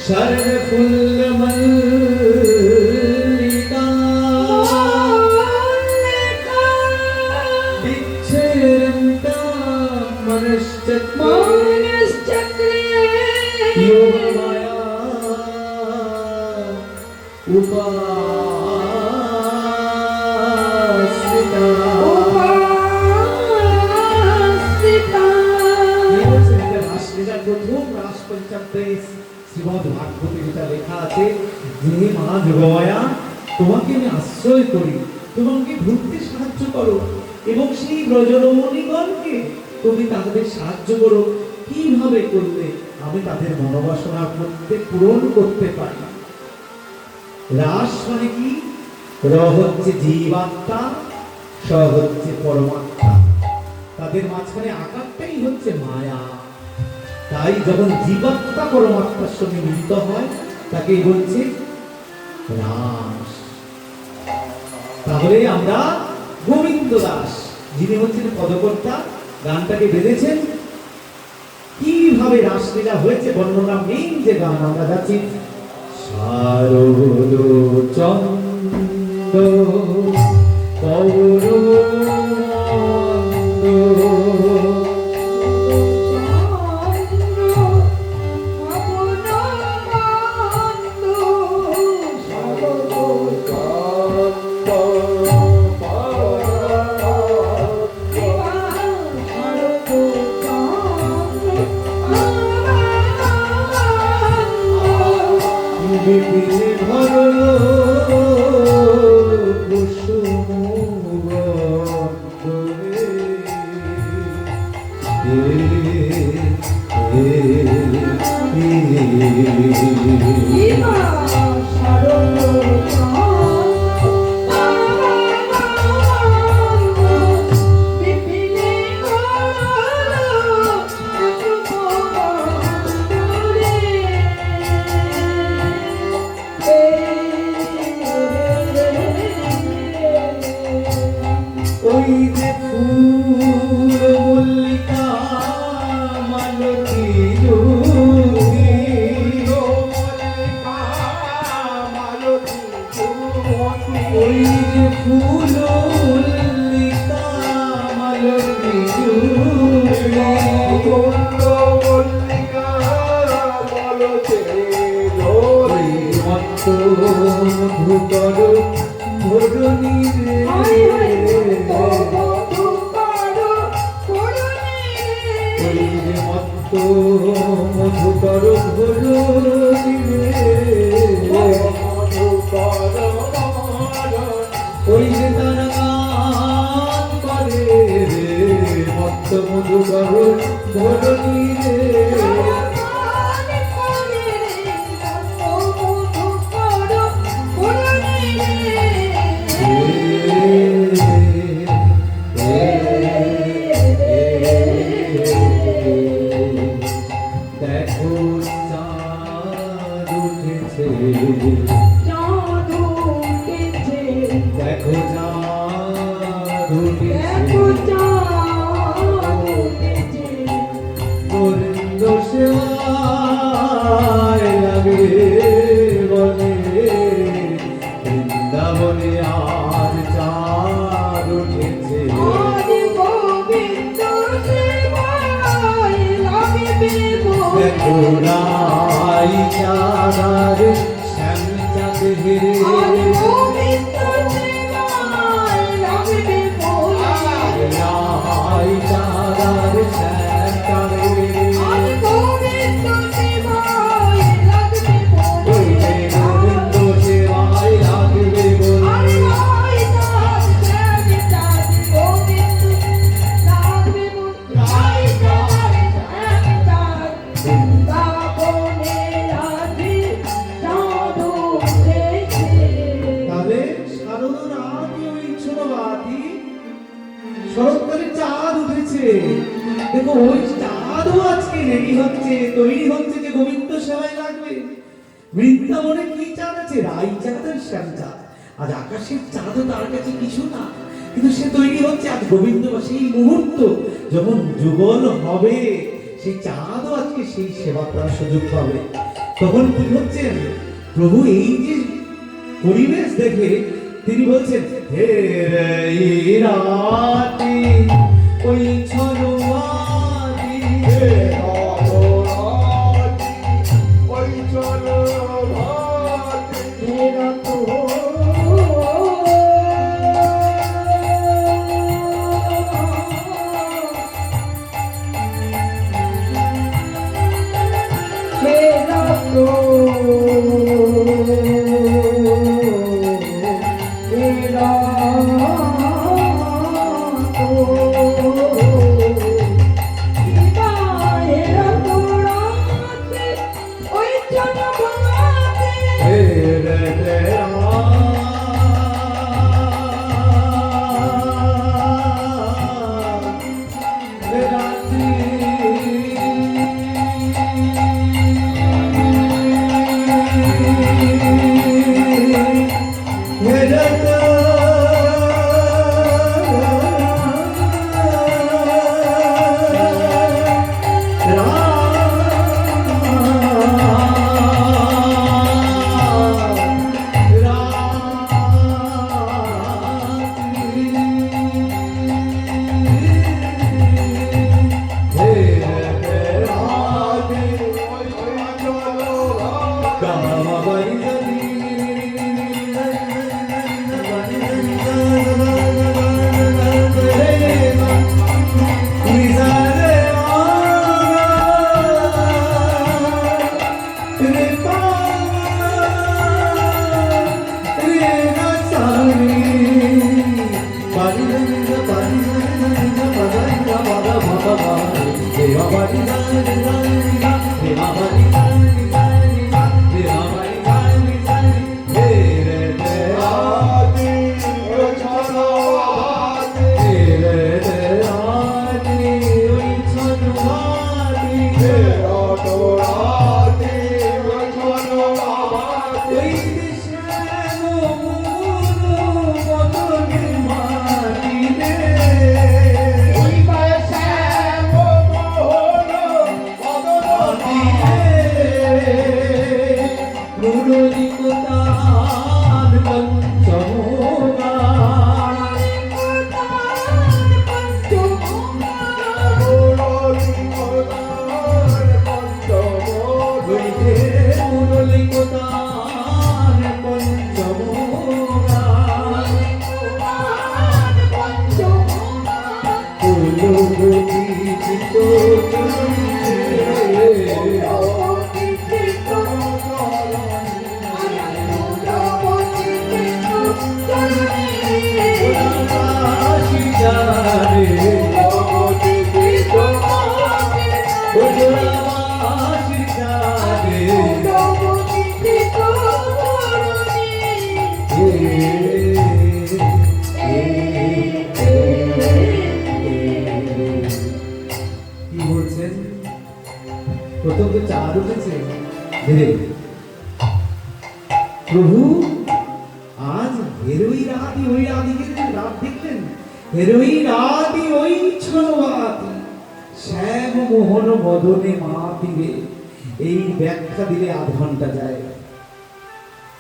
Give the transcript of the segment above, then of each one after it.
शरण फुल्ल मल्लिका विच्छेदन्ता मनश्चक्रे योगमाया उपासिता। প্রথম রাস পঞ্চামতে শ্রীমদ্ ভাগবতে যেটা লেখা আছে যে মা যোগমায়া তোমাকে আমি আশ্রয় করি, তোমাকে ঘুরতে সাহায্য করো এবং সেই ব্রজরমণীগণকে তুমি তাদের সাহায্য করো। কিভাবে করলে আমি তাদের মনোবাসনা করতে পূরণ করতে পারি। রাস মানে কি? র হচ্ছে জীবাত্মা, স হচ্ছে পরমাত্মা, তাদের মাঝখানে আকারটাই হচ্ছে মায়া। তাই যখন জীবাত্মা পরমাত্মার সঙ্গে মিলিত হয় তাকেই বলছে রাস। তাহলে আমরা গোবিন্দ দাস যিনি হচ্ছেন পদকর্তা গানটাকে বেঁধেছেন, কিভাবে রাসলীলা হয়েছে বর্ণনা মেইন যে গান আমরা যাচ্ছি শারদ চন্দ্র বৃন্দাবনে কি চাঁদ আছে? রাই চাঁদ আর শ্যাম চাঁদ। আজ আকাশের চাঁদও তার কাছে কিছু না, কিন্তু সে তৈরি হচ্ছে আজ গোবিন্দ। সেই মুহূর্ত যখন যুগল হবে সেই চাঁদও আজকে সেই সেবা করার সুযোগ পাবে। তখন কি হচ্ছেন প্রভু এই যে পরিবেশ দেখে তিনি বলছেন হে রে রাতি ওই ছলওয়াতি হে রাতি ওই ছলওয়াতি মেরা তো मेरा तो मेरा तो मेरा तोड़ाते ओए जनमाते हे रे तेरा প্রথম তো চার উঠেছে প্রভু আজ হেরোই রাতি ওই রাধিকে রাত দেখলেন হেরোই রাতি ওই ছলওয়াতি শ্যাম মোহন বদনে মা দিবে এই ব্যাখ্যা দিলে আধ ঘন্টা যায়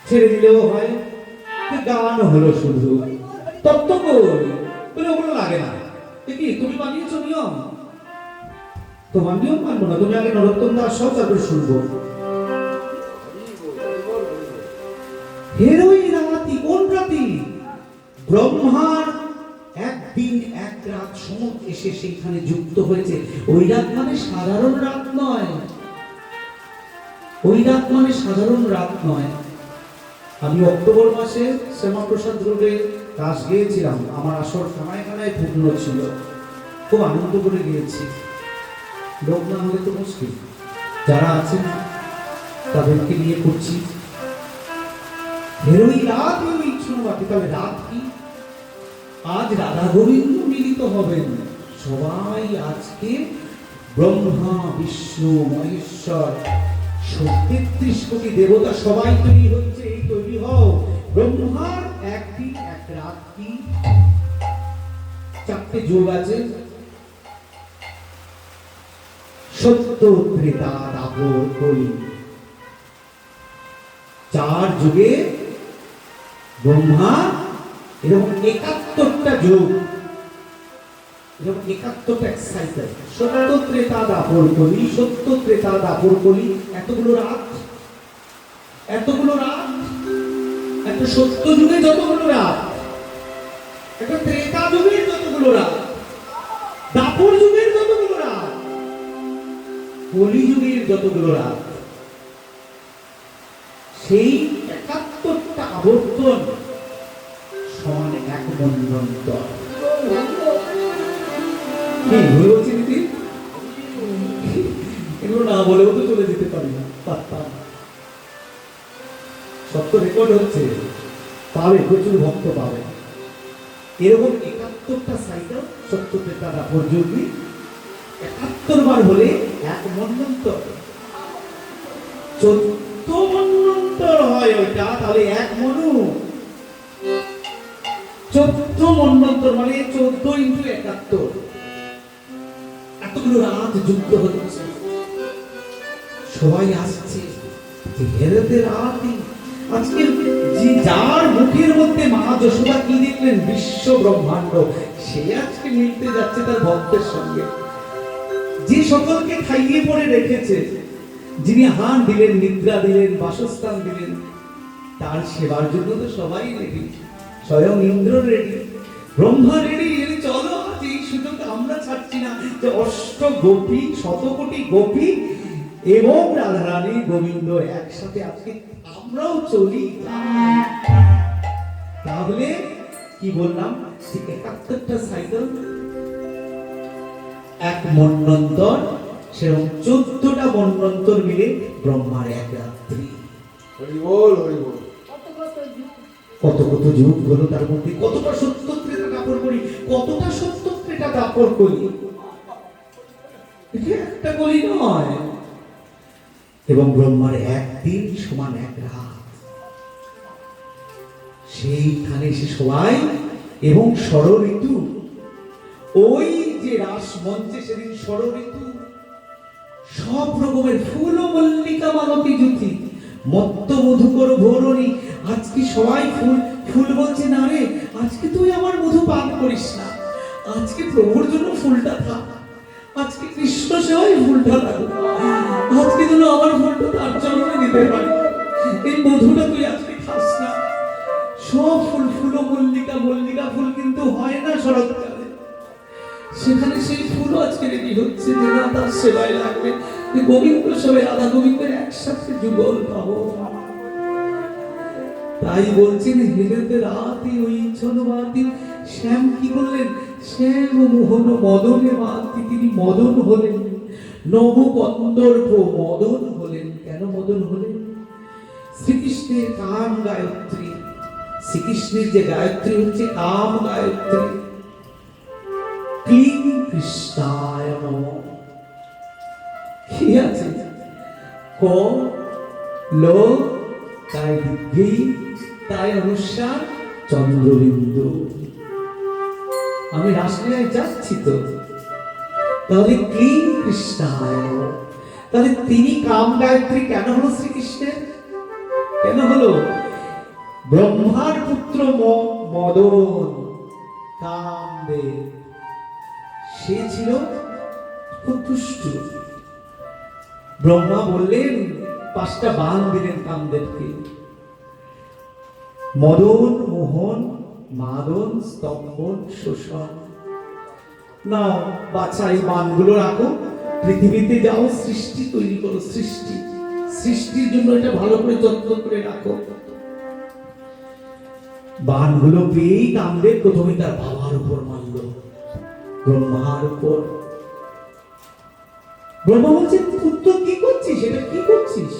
ছেড়ে দিলেও হয় গান হলো শুধু তত্ত্ব কই বলে ওগুলো লাগে না কি তুমি বানিয়েছো নিয়ম তোমার নিয়ম মানবো না তুমি আগে নরোত্তম দাস সব তারপর শুনবো হেরোই রাতি কোন রাতি ব্রহ্মার একদিন এক রাত সমুদ্র এসে সেইখানে যুক্ত হয়েছে ওই রাত মানে সাধারণ রাত নয় ওই রাত মানে সাধারণ রাত নয় আমি অক্টোবর মাসে শ্যামাপ্রসাদ রোডে রাস গিয়েছিলাম আমার আসর খানায় খানায় পূর্ণ ছিল খুব আনন্দ করে গিয়েছি লোক না হলে তো মুশকিল যারা আছেন তাদেরকে নিয়ে করছি হেরোই রাত ওই ছলওয়াতি তবে রাত কি আজ রাধা গোবিন্দ মিলিত হবেন সবাই আজকে ব্রহ্মা বিষ্ণু মহেশ্বর ৩৩ কোটি দেবতা সবাই তৈরি হচ্ছে এই তৈরি হও ব্রহ্মার একদিন এক রাত কি চারটে যোগ আছে সত্য ত্রেতা দাপর কলি 4 যুগে ব্রহ্মা এরকম 71টা যুগ, এরকম 71টা সাইকেল, সত্য ত্রেতা দাপর কলি, সত্য ত্রেতা দাপর কলি, এতগুলো রাত, এতগুলো রাত, একটা সত্য যুগে যতগুলো রাত, একটা ত্রেতা যুগের যতগুলো রাত, দাপর যুগের যতগুলো রাত, কলি যুগের যতগুলো রাত, সেই 71টা আবর্তন সমান এক মন্বন্তর। কি ভুল বলছি দিদি? এগুলো না বলেও তো চলে যেতে পারি না, পারতাম। সত্য রেকর্ড হচ্ছে, পাবে, প্রচুর ভক্ত পাবে। এরকম 71টা সাইকেল সত্য ত্রেতা দাপর যুগে 71 বার হলে এক মন্বন্তর। 14 মন্বন্তর হয় ওইটা, তাহলে এক মনু। 14 মন্বন্তর মানে 14 ইন্টু 71। এতগুলো রাত যুদ্ধ হচ্ছে, সবাই আসছে, হেরেতে রাতই। আজকে যে যার মুখের মধ্যে মা যশোদা কি দেখলেন, বিশ্ব ব্রহ্মাণ্ড, সে আজকে মিলতে যাচ্ছে তার ভক্তের সঙ্গে। যে সকলকে খাইয়ে পড়ে রেখেছে, যিনি হান দিলেন, নিদ্রা দিলেন, বাসস্থান দিলেন, তার সেবার জন্য তো সবাই রেডি। স্বয়ং ইন্দ্র রেডি, ব্রহ্মা রেডি। চলো, আজ এই সুযোগ আমরা ছাড়ছি না যে অষ্ট গোপী, শতকোটি গোপী এবং রাধারানী গোবিন্দ একসাথে আজকে আমরাও চলি। তাহলে কি বললাম, 71টা সাইকেল এক মন্বন্তর, সেরকম 14টা মন্বন্তর মিলে ব্রহ্মার এক রাত্রি। হরি বল, হরি বল। কত কত যুগ হলো, তার মধ্যে কতটা সত্য ত্রেতা দাপর করি, কতটা সত্য ত্রেতা দাপর করি, এটা একটা কলি নয়। এবং ব্রহ্মার একদিন সমান এক রাত, সেইখানে সে সবাই এবং ষড় ঋতু, ওই যে রাস মঞ্চে সেদিন ষড় ঋতু, সব রকমের ফুল ও মল্লিকা মালতী জ্যোতি, মত্ত মধুকর ভৌরণী। আজকে সবাই ফুল ফুল বলছে, না রে আজকে তুই আমার মধু পান করিস না, আজকে প্রভুর জন্য ফুলটা থাক, আজকে কৃষ্ণ সেবায় ফুলটা থাকুক, আজকে যেন আমার ফুলটা তার চরণে দিতে পারি, এই মধুটা তুই আজকে খাস না। সব ফুল, ফুল ও মল্লিকা, মল্লিকা ফুল কিন্তু হয় না শরৎকালে, সেখানে সেই ফুলও আজকে রেডি হচ্ছে যে না তার সেবায় লাগবে, গোবিন্দ সেবায়, রাধা গোবিন্দের একসাথে যুগল পাবো। তাই বলছেন, হেলেতে রাতি ওই ছনবাতি, শ্যাম কি বললেন, শ্যাম মোহন মদনে মাতি, তিনি মদন হলেন, নব কন্দর্প মদন হলেন। কেন মদন হলেন? শ্রীকৃষ্ণের কাম গায়ত্রী, শ্রীকৃষ্ণের যে গায়ত্রী হচ্ছে কাম গায়ত্রী। ক্লিং কৃষ্ণায় নমঃ। কি আছে? ক ল তাই দিঘি, তাই অনুসার চন্দ্রবিন্দু। আমি রাসলীলায় যাচ্ছি তো, তাহলে ক্লিং কৃষ্ণায় নমঃ। তাহলে তিনি কাম গায়ত্রী কেন হলো শ্রীকৃষ্ণের? কেন হলো? ব্রহ্মার পুত্র মদন, কামদেব, সে ছিল খুব দুষ্ট। ব্রহ্মা বললেন, 5টা বাণ দিলেন কামদেবকে, মদন, মোহন, মাদন, স্তম্ভন, শোষণ। নাও বাছা, এই বাণগুলো রাখো, পৃথিবীতে যাও, সৃষ্টি তৈরি করো, সৃষ্টি, সৃষ্টির জন্য এটা ভালো করে যত্ন করে রাখো। বাণগুলো পেয়েই কামদেব প্রথমে তার বাবার উপর মারল, ব্রহ্মার উপর। ব্রহ্মা বলছে, পুত্র কি করছিস, এটা কি করছিস?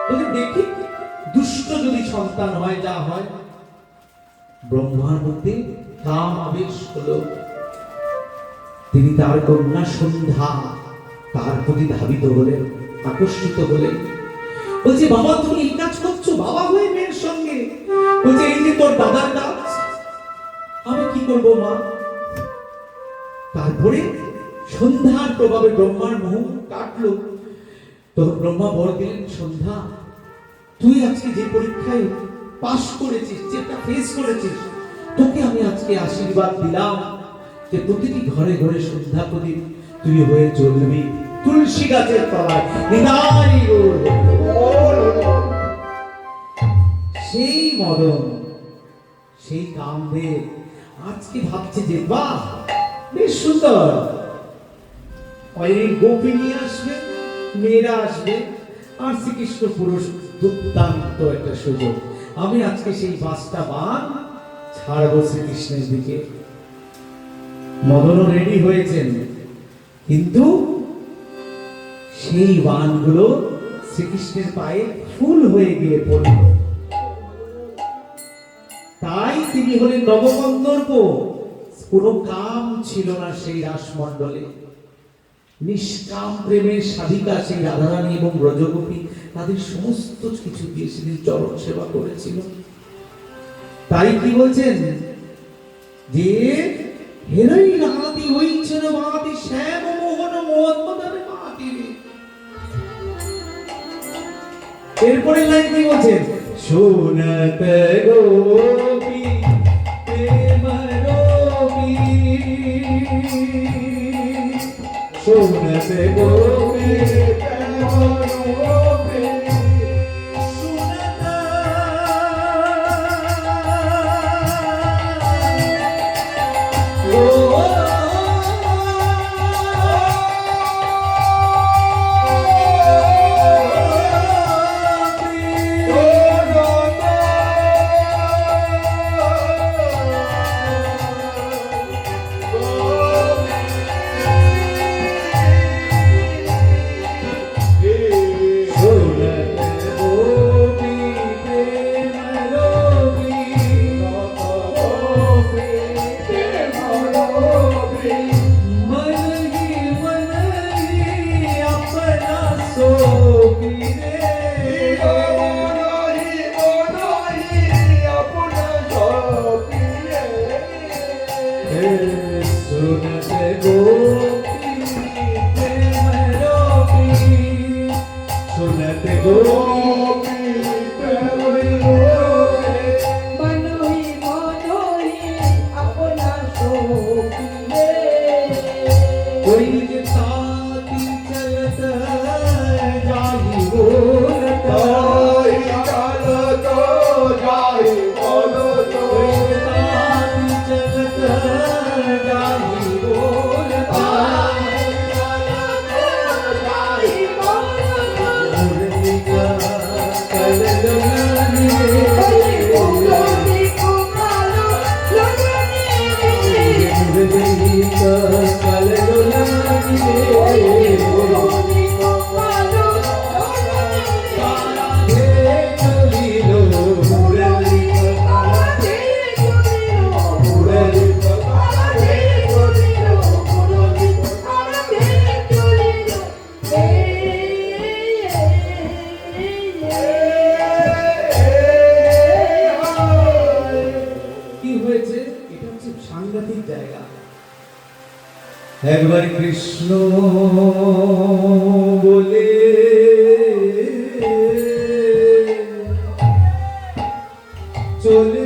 বলে, দেখি দুষ্ট যদি সন্তান হয়, যা হয়। ব্রহ্মার মধ্যে কাম আবেশ হলো, তিনি তার কন্যা সন্ধ্যা, তার প্রতি ধাবিত হলেন, আকর্ষিত হলেন। বলছে, বাবা তুমি এই কাজ করছো, বাবা হয়ে মেয়ের সঙ্গে। বলছে, এই যে তোর দাদার কাজ, আমি কি করবো মা? তারপরে সন্ধ্যার প্রভাবে ব্রহ্মার মোহ কাটলো। তখন ব্রহ্মা বর দিলেন, সন্ধ্যা তুই আজকে যে পরীক্ষায় পাশ করেছিস, যেটা ফেস করেছিস, তোকে আমি আজকে আশীর্বাদ দিলাম যে প্রতিটি ঘরে ঘরে সন্ধ্যা প্রদীপ তুই হয়ে চলবি তুলসী গাছের তলায়। নিতাই গৌর হরি। সেই মদন, সেই কামদেব আজকে ভাবছে যে বাহ, বেশ সুন্দর, ওই গোপিনী আসবে, মেয়েরা আসবে, আর শ্রীকৃষ্ণ পুরুষ, দুর্দান্ত একটা সুযোগ। আমি আজকে সেই 5টা বাণ ছাড়বো শ্রীকৃষ্ণের দিকে। মদনও রেডি হয়েছেন, কিন্তু সেই বাণগুলো শ্রীকৃষ্ণের পায়ে ফুল হয়ে গিয়ে পড়ল। তাই তিনি হলেন নবকন্দর্প। কোনো কাম ছিল না সেই রাসমণ্ডলে। নিষ্কাম প্রেমের সাধিকা সেই রাধারানী এবং ব্রজগোপী তাদের সমস্ত কিছু দিয়ে সেদিন চরণ সেবা করেছিল। তাই কি বলছেন যে হেরই রাতি হইছেন বাতি শ্যাম মোহন মোহম্মদের মাতি। এরপরে লাইন কি বলছেন, শোনত গোপী প্রেম রবি, শোনত গোপী প্রেম রবি, শোনত একবার কৃষ্ণ বলে চলে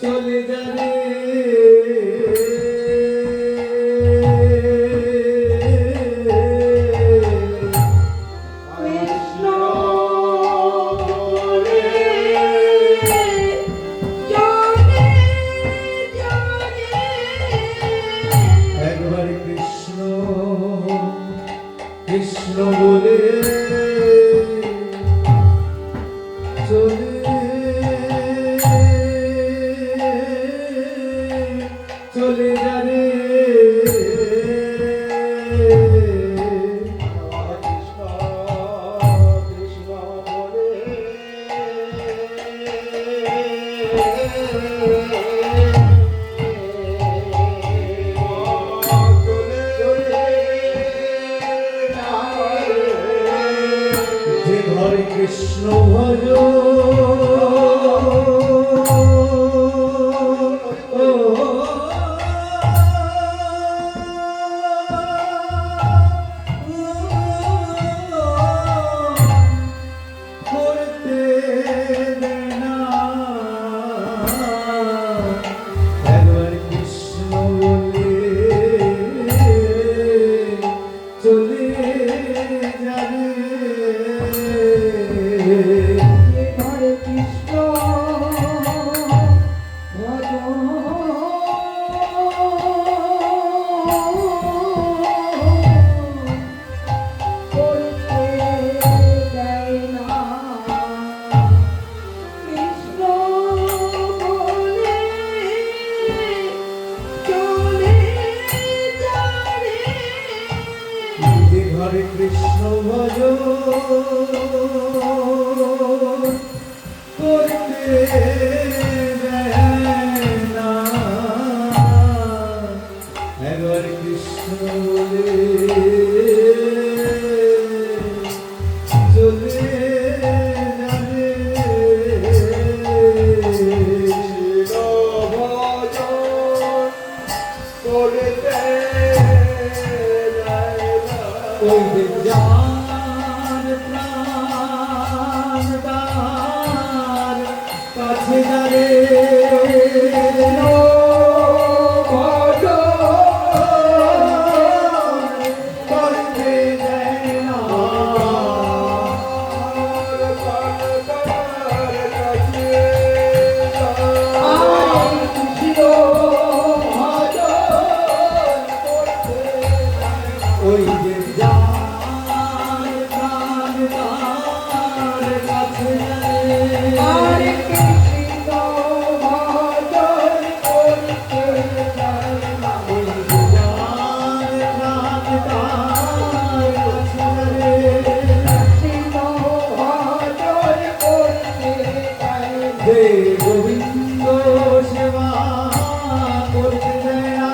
চলে যাবে কৃষ্ণ বলে চলে চলে যাবে কৃষ্ণ কৃষ্ণ বলে এবারে কৃষ্ণ ভজ করতে দেয় না, একবার কৃষ্ণ বলে চলে যাবে। ওই যে যার প্রাণ তার কাছে যারে করতে দেয় না। ওই যে যার প্রাণ তার কাছে যারে হরে কৃষ্ণ ভজন করতে যায় না। ওই যে যার প্রাণ তার কাছে যারে কৃষ্ণ ভজন করতে যায় না। হে গোবিন্দ সেবা করতে দেয় না।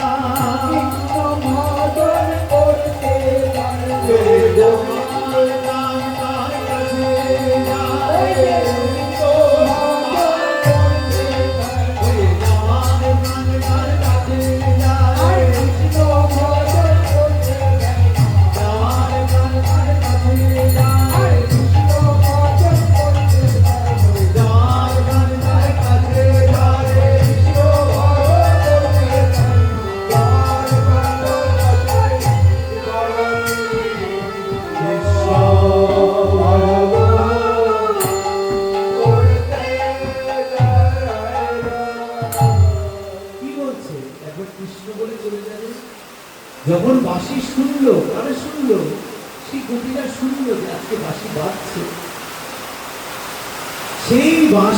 কৃষ্ণ ভজন করতে যায় না। হে গোবিন্দ প্রাণ তার কাছে যায়। হে যার প্রাণ তার কাছে যায়। কৃষ্ণ ভজন করতে যায় না। যার প্রাণ তার কাছে যায়। কৃষ্ণ ভজন করতে যায় না। যার প্রাণ তার কাছে যায়। কৃষ্ণ ভজন করতে যায় না। কি বলছে? একবার কৃষ্ণ বলে চলে যাবে। যখন বাঁশি শুনলো, কারে শুনলো? সেই গোপীরা শুনলো যে আজকে বাঁশি বাজছে। সেই বাঁশি